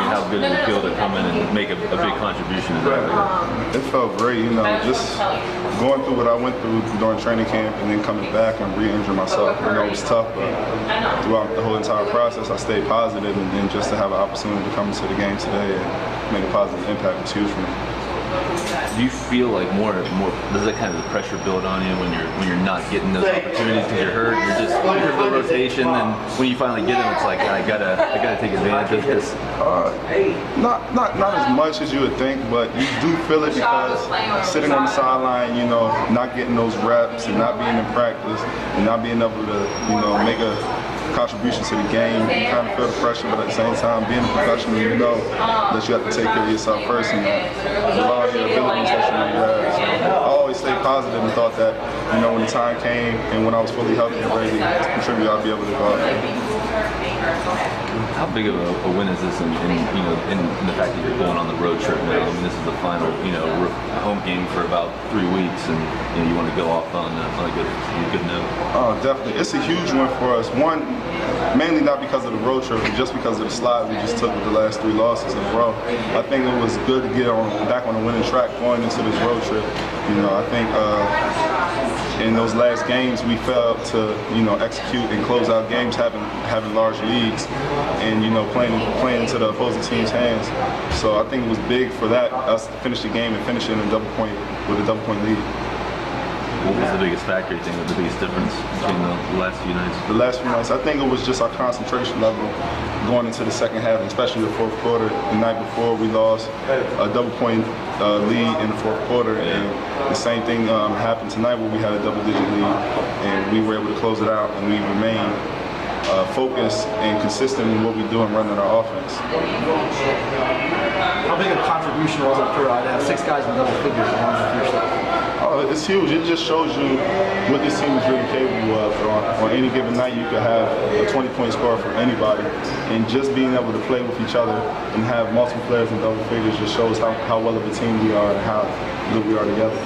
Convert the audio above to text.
mean, how good did it feel to come in and make a big contribution to that? It felt great, you know, just going through what I went through during training camp and then coming back and re-injure myself. You know, it was tough, but throughout the whole entire process, I stayed positive, and then just to have an opportunity to come into the game today and make a positive impact was huge for me. Do you feel like more does that kind of the pressure build on you when you're not getting those opportunities because you're hurt? You're just because of the rotation, and when you finally get them, it's like I gotta take advantage of this. Not as much as you would think, but you do feel it because sitting on the sideline, you know, not getting those reps and not being in practice and not being able to, you know, make a contribution to the game, you kind of feel the pressure, but at the same time, being a professional, you know that you have to take care of yourself first and rely on your abilities that you have. So I always stayed positive and thought that, you know, when the time came and when I was fully healthy and ready to contribute, I'd be able to go out there. How big of a win is this in you know, in the fact that you're going on the road trip now? I mean, this is the final, you know, home game for about 3 weeks, and you know, you want to go off on a good note. Oh, definitely. It's a huge win for us. One, mainly not because of the road trip, but just because of the slide we just took with the last 3 losses in a row. I think it was good to get back on the winning track going into this road trip. You know, I think in those last games we failed to, you know, execute and close out games having large leads and, you know, playing into the opposing team's hands. So I think it was big for that, us to finish the game and finish it in a double point lead. What was the biggest factor, you think, or the biggest difference between the last few nights? The last few nights, I think it was just our concentration level going into the second half, and especially the fourth quarter. The night before, we lost a double-point lead in the fourth quarter, and the same thing happened tonight where we had a double-digit lead, and we were able to close it out, and we remained focused and consistent in what we do and running our offense. How big a contribution was it for to have 6 guys in double figures along with yourself? Oh, it's huge. It just shows you what this team is really capable of. On any given night, you could have a 20-point score for anybody, and just being able to play with each other and have multiple players in double figures just shows how well of a team we are and how good we are together.